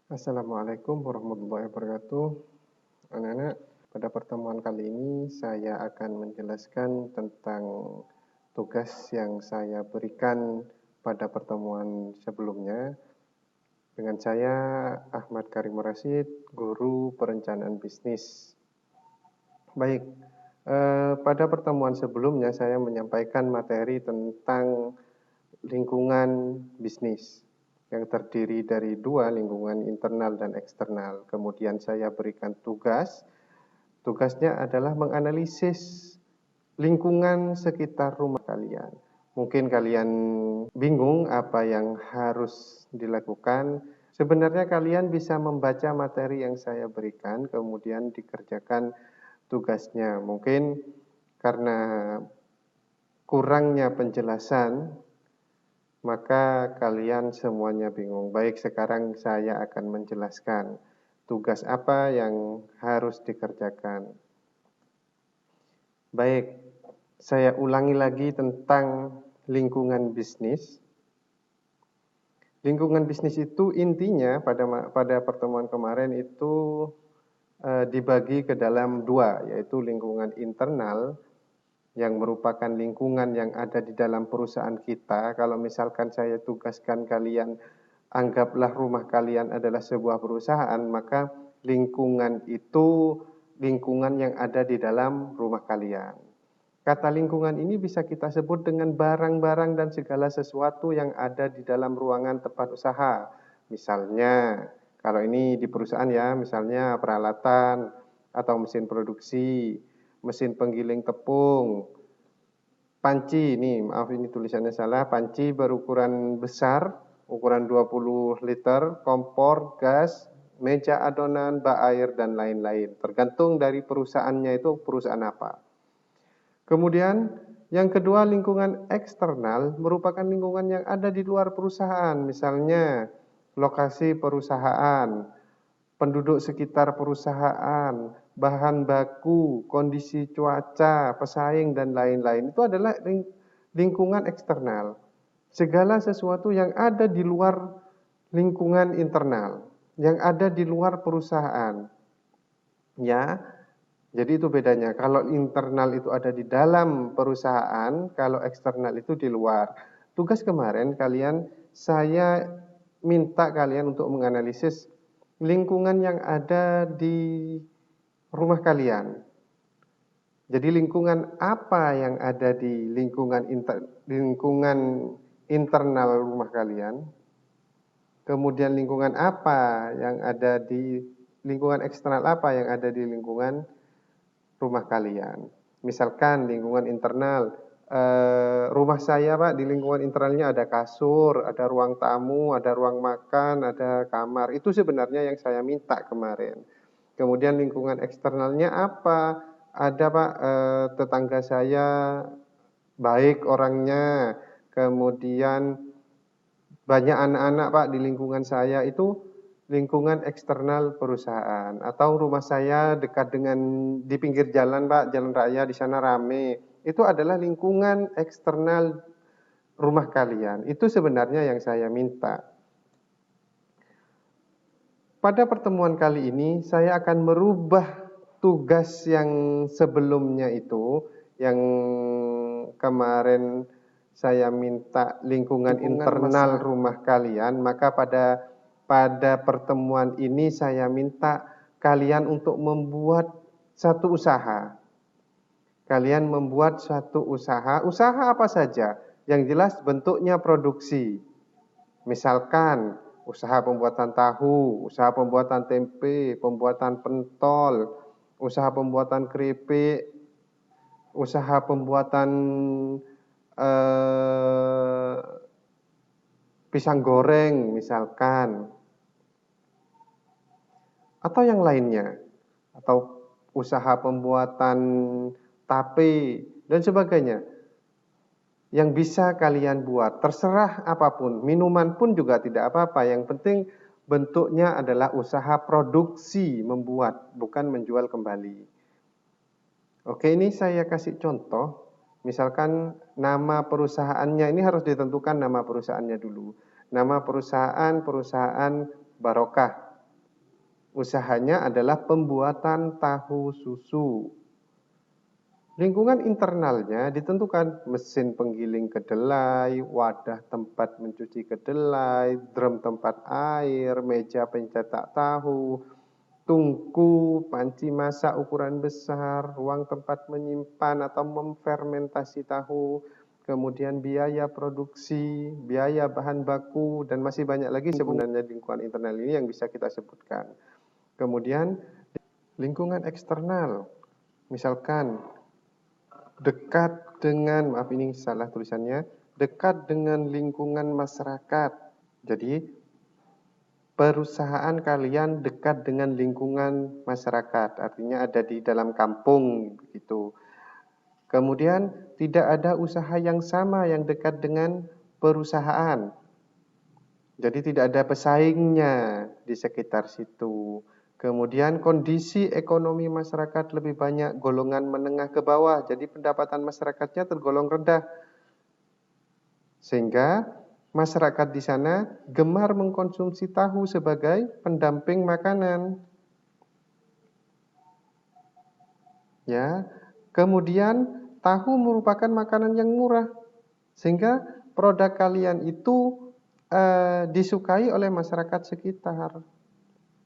Assalamualaikum warahmatullahi wabarakatuh. Anak-anak, pada pertemuan kali ini saya akan menjelaskan tentang tugas yang saya berikan pada pertemuan sebelumnya. Dengan saya Ahmad Karim Rasid, Guru Perencanaan Bisnis. Baik, pada pertemuan sebelumnya saya menyampaikan materi tentang lingkungan bisnis yang terdiri dari dua, lingkungan internal dan eksternal. Kemudian saya berikan tugasnya adalah menganalisis lingkungan sekitar rumah kalian. Mungkin kalian bingung apa yang harus dilakukan. Sebenarnya kalian bisa membaca materi yang saya berikan, kemudian dikerjakan tugasnya. Mungkin karena kurangnya penjelasan, maka kalian semuanya bingung. Baik, sekarang saya akan menjelaskan tugas apa yang harus dikerjakan. Baik, saya ulangi lagi tentang lingkungan bisnis. Lingkungan bisnis itu intinya pada pertemuan kemarin itu dibagi ke dalam dua, yaitu lingkungan internal yang merupakan lingkungan yang ada di dalam perusahaan kita. Kalau misalkan saya tugaskan kalian, anggaplah rumah kalian adalah sebuah perusahaan, maka lingkungan itu lingkungan yang ada di dalam rumah kalian. Kata lingkungan ini bisa kita sebut dengan barang-barang dan segala sesuatu yang ada di dalam ruangan tempat usaha. Misalnya, kalau ini di perusahaan ya, misalnya peralatan atau mesin produksi, mesin penggiling tepung, panci, ini maaf ini tulisannya salah, panci berukuran besar, ukuran 20 liter, kompor, gas, meja adonan, bak air, dan lain-lain. Tergantung dari perusahaannya itu perusahaan apa. Kemudian yang kedua, lingkungan eksternal merupakan lingkungan yang ada di luar perusahaan. Misalnya lokasi perusahaan, penduduk sekitar perusahaan, bahan baku, kondisi cuaca, pesaing, dan lain-lain. Itu adalah lingkungan eksternal. Segala sesuatu yang ada di luar lingkungan internal, yang ada di luar perusahaan. Ya, jadi itu bedanya. Kalau internal itu ada di dalam perusahaan, kalau eksternal itu di luar. Tugas kemarin saya minta kalian untuk menganalisis lingkungan yang ada di rumah kalian. Jadi lingkungan apa yang ada di lingkungan internal rumah kalian? Kemudian lingkungan apa yang ada di lingkungan eksternal apa yang ada di lingkungan rumah kalian? Misalkan lingkungan internal, rumah saya Pak, di lingkungan internalnya ada kasur, ada ruang tamu, ada ruang makan, ada kamar. Itu sebenarnya yang saya minta kemarin. Kemudian lingkungan eksternalnya apa? Ada Pak, tetangga saya baik orangnya, kemudian banyak anak-anak Pak di lingkungan saya. Itu lingkungan eksternal perusahaan. Atau rumah saya dekat dengan di pinggir jalan Pak, jalan raya, di sana rame. Itu adalah lingkungan eksternal rumah kalian. Itu sebenarnya yang saya minta. Pada pertemuan kali ini saya akan merubah tugas yang sebelumnya itu, yang kemarin saya minta lingkungan internal rumah kalian, maka pada pertemuan ini saya minta kalian untuk membuat satu usaha. Kalian membuat satu usaha apa saja, yang jelas bentuknya produksi. Misalkan usaha pembuatan tahu, usaha pembuatan tempe, pembuatan pentol, usaha pembuatan keripik, usaha pembuatan pisang goreng misalkan, atau yang lainnya, atau usaha pembuatan tape dan sebagainya. Yang bisa kalian buat, terserah apapun, minuman pun juga tidak apa-apa. Yang penting bentuknya adalah usaha produksi, membuat, bukan menjual kembali. Oke, ini saya kasih contoh. Misalkan nama perusahaannya, ini harus ditentukan nama perusahaannya dulu. Nama perusahaan Barokah. Usahanya adalah pembuatan tahu susu. Lingkungan internalnya ditentukan mesin penggiling kedelai, wadah tempat mencuci kedelai, drum tempat air, meja pencetak tahu, tungku, panci masak ukuran besar, ruang tempat menyimpan atau memfermentasi tahu, kemudian biaya produksi, biaya bahan baku, dan masih banyak lagi sebenarnya lingkungan internal ini yang bisa kita sebutkan. Kemudian lingkungan eksternal, misalkan dekat dengan, maaf ini salah tulisannya, dekat dengan lingkungan masyarakat. Jadi perusahaan kalian dekat dengan lingkungan masyarakat, artinya ada di dalam kampung begitu. Kemudian tidak ada usaha yang sama yang dekat dengan perusahaan. Jadi tidak ada pesaingnya di sekitar situ. Kemudian kondisi ekonomi masyarakat lebih banyak golongan menengah ke bawah, jadi pendapatan masyarakatnya tergolong rendah. Sehingga masyarakat di sana gemar mengkonsumsi tahu sebagai pendamping makanan. Ya. Kemudian tahu merupakan makanan yang murah. Sehingga produk kalian itu disukai oleh masyarakat sekitar.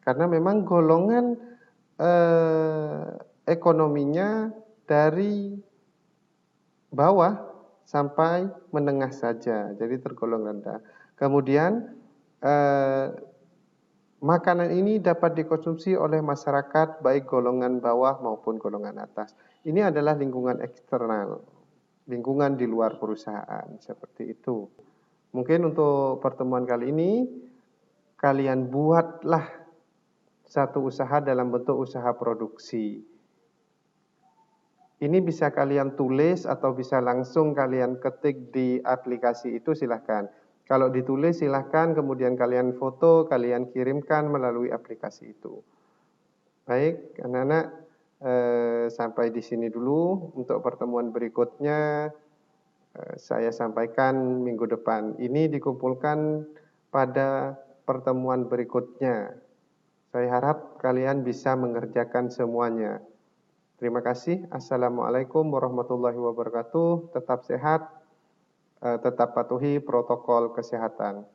Karena memang golongan ekonominya dari bawah sampai menengah saja, jadi tergolong rendah. Kemudian makanan ini dapat dikonsumsi oleh masyarakat baik golongan bawah maupun golongan atas. Ini adalah lingkungan eksternal, lingkungan di luar perusahaan, seperti itu. Mungkin untuk pertemuan kali ini kalian buatlah satu usaha dalam bentuk usaha produksi. Ini bisa kalian tulis atau bisa langsung kalian ketik di aplikasi itu, silahkan. Kalau ditulis silahkan, kemudian kalian foto, kalian kirimkan melalui aplikasi itu. Baik, anak-anak, sampai di sini dulu. Untuk pertemuan berikutnya saya sampaikan minggu depan. Ini dikumpulkan pada pertemuan berikutnya. Saya harap kalian bisa mengerjakan semuanya. Terima kasih. Assalamualaikum warahmatullahi wabarakatuh. Tetap sehat, tetap patuhi protokol kesehatan.